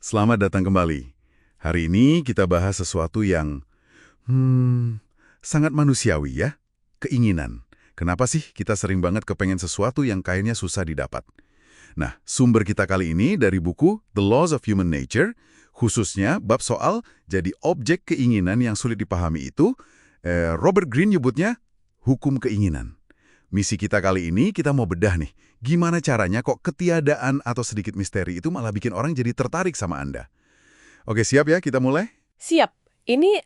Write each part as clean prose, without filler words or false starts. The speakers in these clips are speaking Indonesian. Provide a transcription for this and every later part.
Selamat datang kembali. Hari ini kita bahas sesuatu yang sangat manusiawi ya, keinginan. Kenapa sih kita sering banget kepengen sesuatu yang kayaknya susah didapat? Nah, sumber kita kali ini dari buku The Laws of Human Nature, khususnya bab soal jadi objek keinginan yang sulit dipahami itu, Robert Greene nyebutnya hukum keinginan. Misi kita kali ini, kita mau bedah nih, gimana caranya kok ketiadaan atau sedikit misteri itu malah bikin orang jadi tertarik sama Anda. Oke, siap ya, kita mulai? Siap. Ini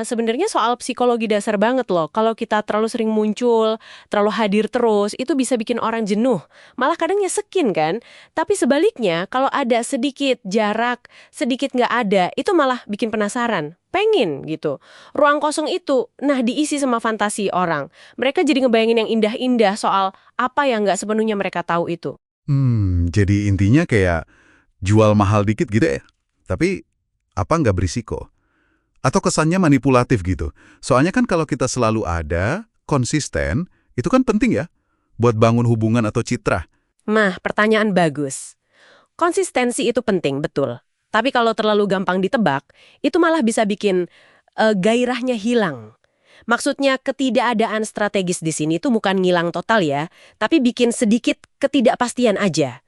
sebenarnya soal psikologi dasar banget loh. Kalau kita terlalu sering muncul, terlalu hadir terus, itu bisa bikin orang jenuh. Malah kadang nyesekin kan? Tapi sebaliknya, kalau ada sedikit jarak, sedikit nggak ada, itu malah bikin penasaran. Pengen gitu. Ruang kosong itu, nah diisi sama fantasi orang. Mereka jadi ngebayangin yang indah-indah soal apa yang nggak sepenuhnya mereka tahu itu. Jadi intinya kayak jual mahal dikit gitu ya? Tapi, apa nggak berisiko? Atau kesannya manipulatif gitu. Soalnya kan kalau kita selalu ada, konsisten, itu kan penting ya, buat bangun hubungan atau citra. Nah, pertanyaan bagus. Konsistensi itu penting, betul. Tapi kalau terlalu gampang ditebak, itu malah bisa bikin gairahnya hilang. Maksudnya ketidakadaan strategis di sini itu bukan ngilang total ya, tapi bikin sedikit ketidakpastian aja.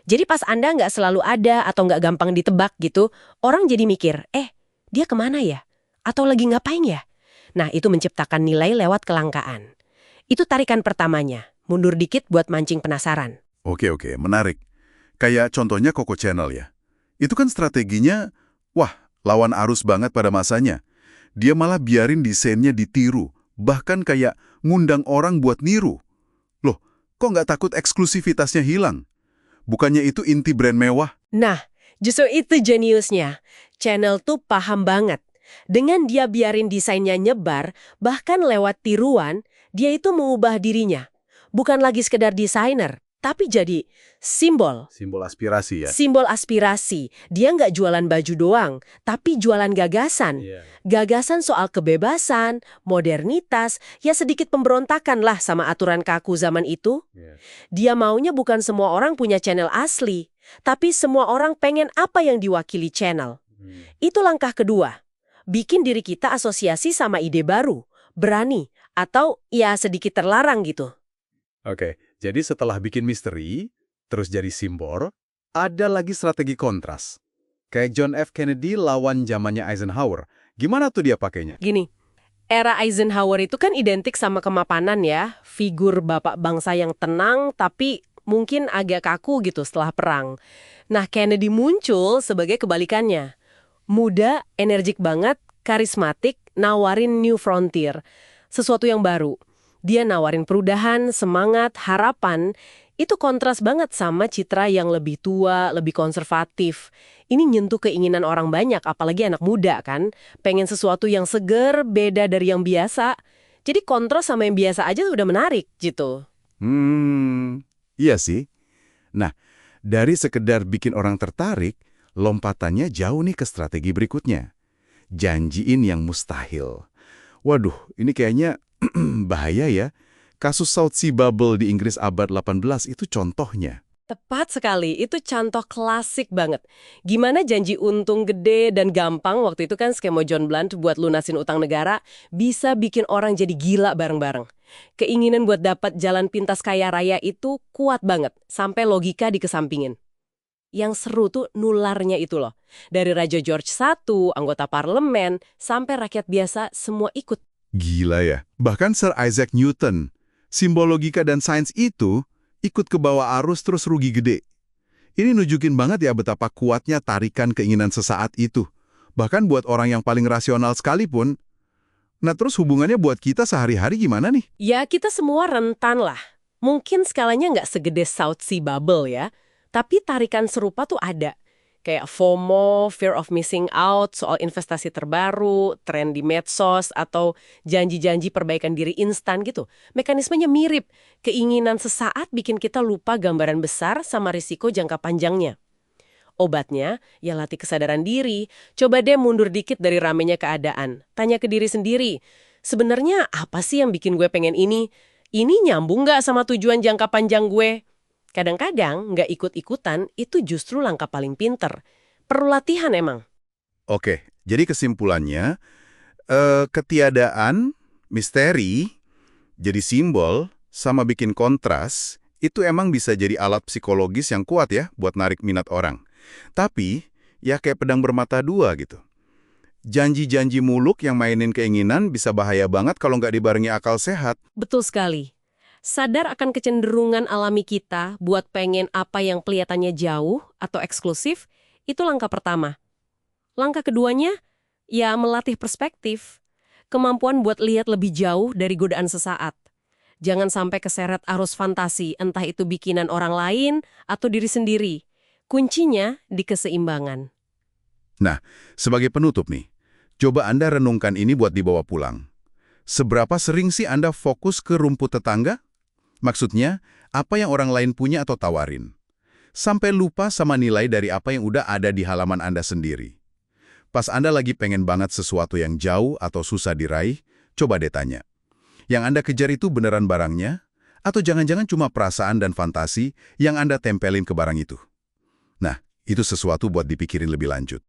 Jadi pas Anda nggak selalu ada atau nggak gampang ditebak gitu, orang jadi mikir, dia kemana ya? Atau lagi ngapain ya? Nah, itu menciptakan nilai lewat kelangkaan. Itu tarikan pertamanya, mundur dikit buat mancing penasaran. Oke, menarik. Kayak contohnya Coco Channel ya. Itu kan strateginya, wah, lawan arus banget pada masanya. Dia malah biarin desainnya ditiru, bahkan kayak ngundang orang buat niru. Loh, kok nggak takut eksklusivitasnya hilang? Bukannya itu inti brand mewah? Nah, justru itu jeniusnya. Channel tuh paham banget. Dengan dia biarin desainnya nyebar, bahkan lewat tiruan, dia itu mengubah dirinya. Bukan lagi sekedar desainer, tapi jadi simbol. Simbol aspirasi ya? Simbol aspirasi. Dia nggak jualan baju doang, tapi jualan gagasan. Gagasan soal kebebasan, modernitas, ya sedikit pemberontakan lah sama aturan kaku zaman itu. Dia maunya bukan semua orang punya channel asli, tapi semua orang pengen apa yang diwakili channel. Itu langkah kedua. Bikin diri kita asosiasi sama ide baru, berani, atau ya sedikit terlarang gitu. Oke, jadi setelah bikin misteri, terus jadi simbol, ada lagi strategi kontras. Kayak John F. Kennedy lawan zamannya Eisenhower. Gimana tuh dia pakainya? Gini, era Eisenhower itu kan identik sama kemapanan ya, figur bapak bangsa yang tenang tapi mungkin agak kaku gitu setelah perang. Nah, Kennedy muncul sebagai kebalikannya. Muda, energik banget, karismatik, nawarin new frontier. Sesuatu yang baru. Dia nawarin perudahan, semangat, harapan. Itu kontras banget sama citra yang lebih tua, lebih konservatif. Ini nyentuh keinginan orang banyak, apalagi anak muda kan. Pengen sesuatu yang seger, beda dari yang biasa. Jadi kontras sama yang biasa aja udah menarik gitu. Iya sih. Nah, dari sekedar bikin orang tertarik, lompatannya jauh nih ke strategi berikutnya. Janjiin yang mustahil. Waduh, ini kayaknya bahaya ya. Kasus South Sea Bubble di Inggris abad 18 itu contohnya. Tepat sekali, itu contoh klasik banget. Gimana janji untung gede dan gampang waktu itu kan skema John Blunt buat lunasin utang negara bisa bikin orang jadi gila bareng-bareng. Keinginan buat dapat jalan pintas kaya raya itu kuat banget, sampai logika dikesampingin. Yang seru tuh nularnya itu loh. Dari Raja George I, anggota parlemen, sampai rakyat biasa semua ikut. Gila ya. Bahkan Sir Isaac Newton, simbol logika dan sains itu ikut ke bawah arus terus rugi gede. Ini nunjukin banget ya betapa kuatnya tarikan keinginan sesaat itu. Bahkan buat orang yang paling rasional sekalipun. Nah terus hubungannya buat kita sehari-hari gimana nih? Ya kita semua rentan lah. Mungkin skalanya nggak segede South Sea Bubble ya. Tapi tarikan serupa tuh ada. Kayak FOMO, fear of missing out, soal investasi terbaru, tren di medsos, atau janji-janji perbaikan diri instan gitu. Mekanismenya mirip. Keinginan sesaat bikin kita lupa gambaran besar sama risiko jangka panjangnya. Obatnya, ya latih kesadaran diri. Coba deh mundur dikit dari ramenya keadaan. Tanya ke diri sendiri, sebenarnya apa sih yang bikin gue pengen ini? Ini nyambung nggak sama tujuan jangka panjang gue? Kadang-kadang nggak ikut-ikutan itu justru langkah paling pinter. Perlu latihan emang. Oke, jadi kesimpulannya, ketiadaan, misteri, jadi simbol, sama bikin kontras, itu emang bisa jadi alat psikologis yang kuat ya buat narik minat orang. Tapi, ya kayak pedang bermata dua gitu. Janji-janji muluk yang mainin keinginan bisa bahaya banget kalau nggak dibarengi akal sehat. Betul sekali. Sadar akan kecenderungan alami kita buat pengen apa yang kelihatannya jauh atau eksklusif, itu langkah pertama. Langkah keduanya, ya melatih perspektif. Kemampuan buat lihat lebih jauh dari godaan sesaat. Jangan sampai keseret arus fantasi, entah itu bikinan orang lain atau diri sendiri. Kuncinya di keseimbangan. Nah, sebagai penutup nih, coba Anda renungkan ini buat dibawa pulang. Seberapa sering sih Anda fokus ke rumput tetangga? Maksudnya, apa yang orang lain punya atau tawarin? Sampai lupa sama nilai dari apa yang udah ada di halaman Anda sendiri. Pas Anda lagi pengen banget sesuatu yang jauh atau susah diraih, coba deh tanya. Yang Anda kejar itu beneran barangnya? Atau jangan-jangan cuma perasaan dan fantasi yang Anda tempelin ke barang itu? Nah, itu sesuatu buat dipikirin lebih lanjut.